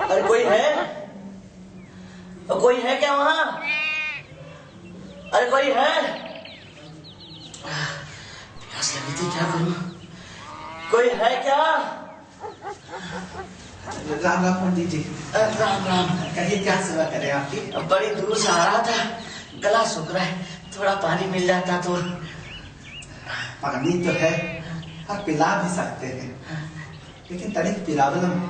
अरे कोई है? कोई है क्या वहां? अरे कोई है? प्यास लगी थी, क्या करूं? कोई है क्या? राम राम पंडित जी। राम राम। कहिए क्या सेवा करें आपकी? बड़ी दूर से आ रहा था, गला सूख रहा है, थोड़ा पानी मिल जाता तो। पानी तो है, आप पिला भी सकते हैं, लेकिन तनिक प्रॉब्लम।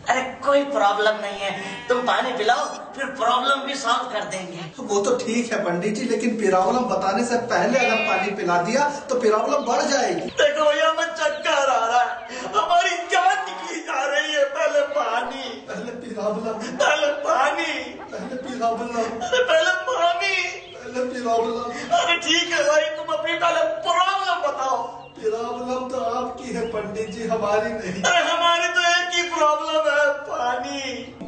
अरे कोई प्रॉब्लम नहीं है, तुम पानी पिलाओ, फिर प्रॉब्लम भी सॉल्व कर देंगे। वो तो ठीक है पंडित जी, लेकिन प्रॉब्लम बताने से पहले अगर पानी पिला दिया तो प्रॉब्लम बढ़ जाएगी। देखो भैया, मैं चक्कर आ रहा है, हमारी जान निकली जा रही है। पहले पानी, पहले प्रॉब्लम, पहले पानी, पहले प्रॉब्लम, अरे पहले पानी, पहले प्रॉब्लम। अरे ठीक है भाई, तुम अपनी पहले प्रॉब्लम बताओ। प्रॉब्लम तो आपकी है पंडित जी, हमारी नहीं। अरे हमारी तो एक ही प्रॉब्लम है, पानी।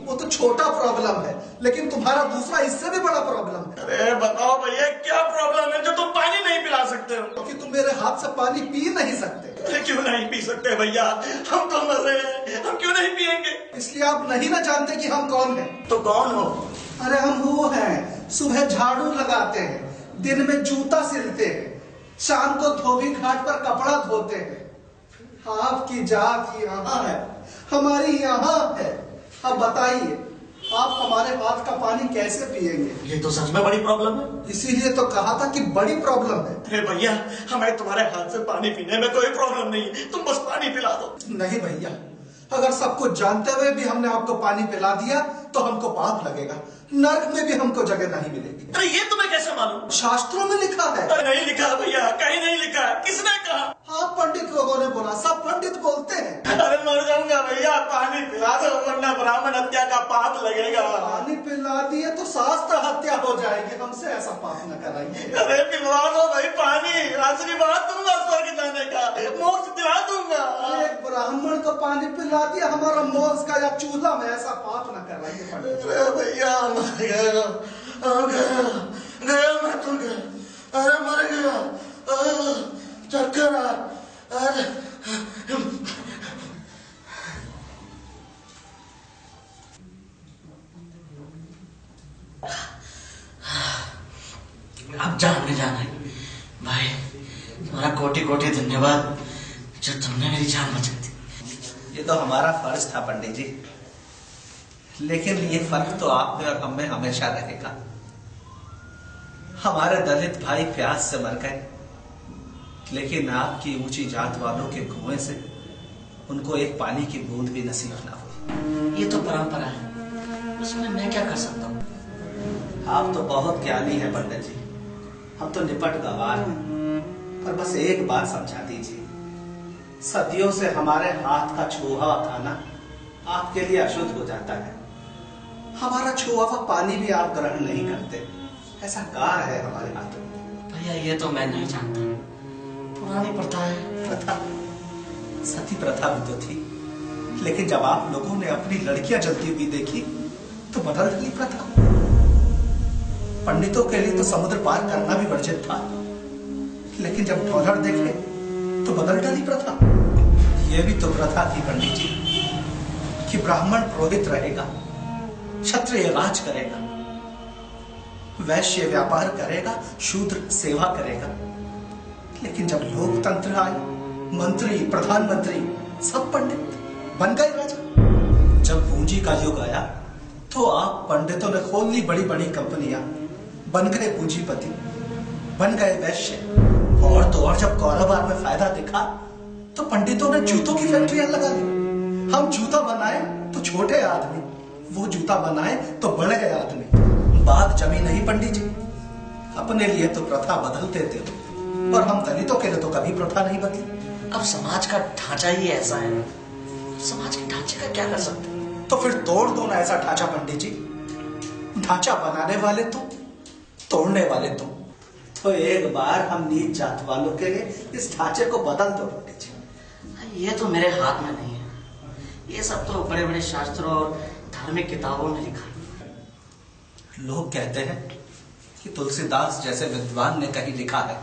वो तो छोटा प्रॉब्लम है, लेकिन तुम्हारा दूसरा इससे भी बड़ा प्रॉब्लम है। अरे बताओ भैया, क्या प्रॉब्लम है जो तुम पानी नहीं पिला सकते हो? क्योंकि तुम मेरे हाथ से पानी पी नहीं सकते। अरे क्यों नहीं पी सकते भैया, हम तो मर रहे हैं, हम क्यों नहीं पिएंगे? इसलिए आप नहीं ना जानते कि हम कौन हैं। तो कौन हो? अरे हम वो हैं, सुबह झाड़ू लगाते हैं, दिन में जूता सिलते हैं, शाम को धोबी घाट पर कपड़ा धोते हैं। आपकी जात यहाँ है, हमारी यहाँ है। अब बताइए, आप हमारे हाथ का पानी कैसे पिएंगे? ये तो सच में बड़ी प्रॉब्लम है। इसीलिए तो कहा था कि बड़ी प्रॉब्लम है। अरे भैया, हमें तुम्हारे हाथ से पानी पीने में कोई प्रॉब्लम नहीं है, तुम बस पानी पिला दो। नहीं भैया, अगर सब कुछ जानते हुए भी हमने आपको पानी पिला दिया तो हमको पाप लगेगा, नर्क में भी हमको जगह नहीं मिलेगी। अरे ये तुम्हें कैसे मालूम? शास्त्रों में लिखा है। अरे नहीं लिखा भैया, कहीं नहीं लिखा है। किसने कहा? आप पंडित लोगों ने बोला, सब पंडित बोलते हैं। अरे मर जाऊंगा भैया, पानी पिला दो, वरना ब्राह्मण हत्या का पाप लगेगा। पानी पिला दिए तो शास्त्र हत्या हो जाएगी, हमसे ऐसा पाप न कराइए। अरे पिलवा दो भाई पानी, आशीर्वाद दूंगा स्वर्ग जाने का, मोक्ष दिला दूंगा। एक ब्राह्मण को पानी पिला दिया, हमारा मोक्ष का या चूल्हा में, ऐसा पाप न कराइए पंडित। अरे भैया मर गया, गया मैं तो गया, अरे मर गया, चक्कर आ, अरे अब जान जाना है भाई, तुम्हारा कोटि कोटि धन्यवाद जो तुमने मेरी जान बचा दी। ये तो हमारा फर्ज था पंडित जी, लेकिन ये फर्क तो आप में और हम में हमेशा रहेगा। हमारे दलित भाई प्यास से मर गए, लेकिन आपकी ऊंची जात वालों के कुएं से उनको एक पानी की बूंद भी नसीब ना हुई। ये तो परंपरा है, उसमें मैं क्या कर सकता हूँ? आप तो बहुत ज्ञानी हैं पंडित जी, हम तो निपट गवार हैं। पर बस एक बात समझा दीजिए, सदियों से हमारे हाथ का छुआ हुआ खाना आपके लिए अशुद्ध हो जाता है। हमारा छुआ हुआ पानी भी आप ग्रहण नहीं करते, ऐसा कहा है हमारे हाथों में। भैया ये तो मैं नहीं जानता, पुरानी प्रथा है। प्रथा, सती प्रथा भी तो थी, लेकिन जब आप लोगों ने अपनी लड़कियां जलती हुई देखी तो बदल गई प्रथा। पंडितों के लिए तो समुद्र पार करना भी वर्जित था, लेकिन जब डॉलर देखे तो बदल डाली प्रथा। यह भी तो प्रथा थी पंडित जी कि ब्राह्मण पुरोहित रहेगा, क्षत्रिय राज करेगा, वैश्य व्यापार करेगा, शूद्र सेवा करेगा। लेकिन जब लोकतंत्र आए, मंत्री प्रधानमंत्री सब पंडित बन गए राजा। जब पूंजी का युग आया तो आप पंडितों ने खोल ली बड़ी बड़ी कंपनियां, बन गए पूंजीपति, बन गए वैश्य। और तो और जब कारोबार में फायदा दिखा तो पंडितों ने जूतों की फैक्ट्रियां लगा ली। हम जूता बनाए तो छोटे आदमी, वो जूता बनाए तो बड़े गए आदमी। बात जमी नहीं पंडित जी, अपने लिए तो प्रथा बदलते थे, और हम दलितों के लिए तो कभी प्रथा नहीं बदली। अब समाज का ढांचा ही ऐसा है, समाज के ढांचे का क्या कर सकते हैं? तो फिर तोड़ दो ना ऐसा ढांचा पंडित जी। ढांचा बनाने वाले तुम, तोड़ने वाले तुम। तो एक बार हम नीच जात वालों के लिए इस ढांचे को बदल दो पंडित जी। ये तो मेरे हाथ में नहीं है, ये सब तो बड़े बड़े शास्त्रों और धार्मिक किताबों में लिखा है। लोग कहते हैं कि तुलसीदास जैसे विद्वान ने कहीं लिखा है,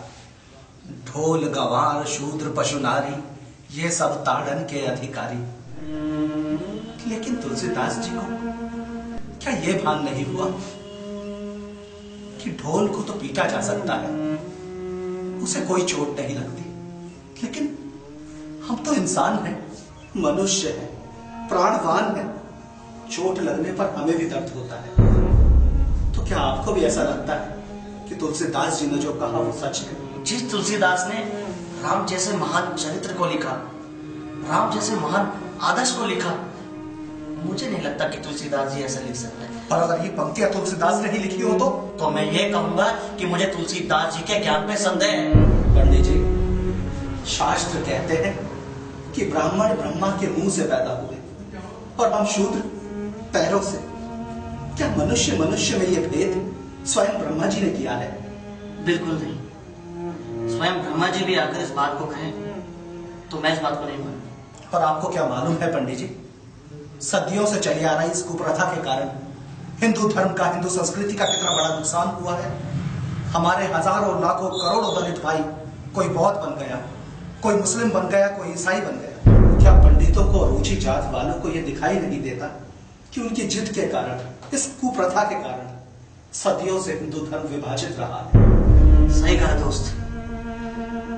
ढोल गवार शूद्र पशु नारी ये सब ताड़न के अधिकारी। लेकिन तुलसीदास जी को क्या ये भान नहीं हुआ कि ढोल को तो पीटा जा सकता है, उसे कोई चोट नहीं लगती, लेकिन हम तो इंसान हैं, मनुष्य हैं, प्राणवान हैं, चोट लगने पर हमें भी दर्द होता है। तो क्या आपको भी ऐसा लगता है कि तुलसीदास जी ने जो कहा वो सच है? जिस तुलसीदास ने राम जैसे महान चरित्र को लिखा, राम जैसे महान आदर्श को लिखा, मुझे नहीं लगता कि तुलसीदास जी ऐसा लिख सकते हैं। और अगर ये पंक्तियां तुलसीदास ने ही लिखी हो तो मैं ये कहूंगा कि मुझे तुलसीदास जी के ज्ञान में संदेह है। पंडित जी, शास्त्र कहते हैं कि ब्राह्मण ब्रह्मा के मुंह से पैदा हुए और हम शूद्र पैरों से। क्या मनुष्य मनुष्य में ये भेद स्वयं ब्रह्मा जी ने किया है? बिल्कुल नहीं। स्वयं ब्रह्मा जी भी आकर इस बात को कहें तो मैं इस बात को नहीं मानूंगा। और आपको क्या मालूम है पंडित जी, सदियों से चली आ रही इस कुप्रथा के कारण हिंदू धर्म का, हिंदू संस्कृति का कितना बड़ा नुकसान हुआ है। हमारे हजारों लाखों करोड़ों दलित भाई, कोई बौद्ध बन गया, कोई मुस्लिम बन गया, कोई ईसाई बन गया। क्या पंडितों को और ऊंची जात वालों को यह दिखाई नहीं देता कि उनकी जिद के कारण, इस कुप्रथा के कारण सदियों से हिंदू धर्म विभाजित रहा है? सही कहा दोस्त।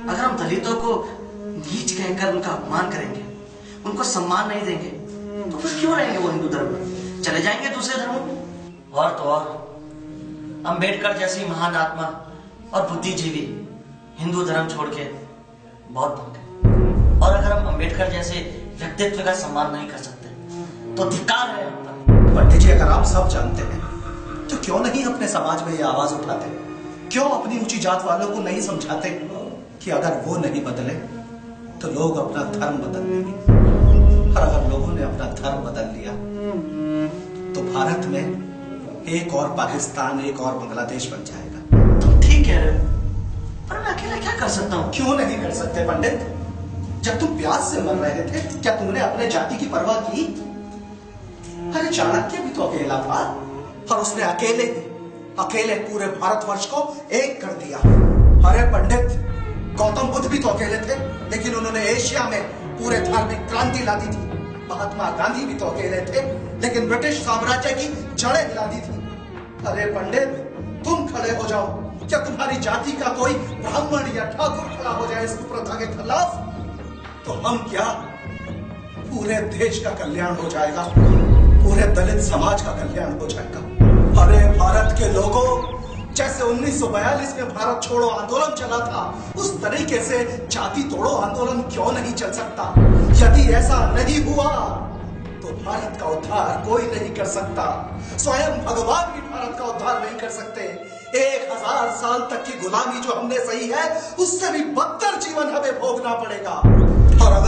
अगर हम दलितों को नीच कहकर उनका अपमान करेंगे, उनको सम्मान नहीं देंगे, तो फिर क्यों रहेंगे वो हिंदू धर्म में? चले जाएंगे दूसरे धर्मों में। और तो और अंबेडकर जैसी महान आत्मा और बुद्धिजीवी हिंदू धर्म छोड़ के बौद्ध बन गए। और अगर हम अंबेडकर जैसे व्यक्तित्व का सम्मान नहीं कर सकते तो धिक्कार है हम पर। पंडित जी, अगर आप सब जानते हैं तो क्यों नहीं अपने समाज में ये आवाज उठाते? क्यों अपनी ऊंची जात वालों को नहीं समझाते कि अगर वो नहीं बदले तो लोग अपना धर्म बदल लेंगे? और अगर लोगों ने अपना धर्म बदल लिया तो भारत में एक और पाकिस्तान, एक और बांग्लादेश बन जाएगा। तुम ठीक कह रहे हो, पर मैं अकेला क्या कर सकता हूँ? क्यों नहीं कर सकते पंडित? जब तुम प्यास से मर रहे थे, क्या तुमने अपने जाति की परवाह की? अरे चाणक्य भी तो अकेला था और उसने अकेले पूरे भारतवर्ष को एक कर दिया। अरे पंडित, गौतम बुद्ध भी तो अकेले थे, लेकिन उन्होंने एशिया में पूरे धार्मिक क्रांति ला दी थी। महात्मा गांधी भी तो अकेले थे, लेकिन ब्रिटिश साम्राज्य की जड़ें हिला दी थी। अरे पंडित, तुम खड़े हो जाओ। क्या तुम्हारी जाति का कोई ब्राह्मण या ठाकुर खड़ा हो जाए इस कुप्रथा के खिलाफ, तो हम क्या, पूरे देश का कल्याण हो जाएगा, पूरे दलित समाज का कल्याण हो जाएगा। अरे भारत के लोगों, जैसे 1942 में भारत छोड़ो आंदोलन चला था, उस तरीके से जाति तोड़ो आंदोलन क्यों नहीं चल सकता? यदि ऐसा नहीं हुआ तो भारत का उद्धार कोई नहीं कर सकता। स्वयं भगवान भी भारत का उद्धार नहीं कर सकते। 1000 साल तक की गुलामी जो हमने सही है, उससे भी बदतर जीवन हमें भोगना पड़ेगा। और अगर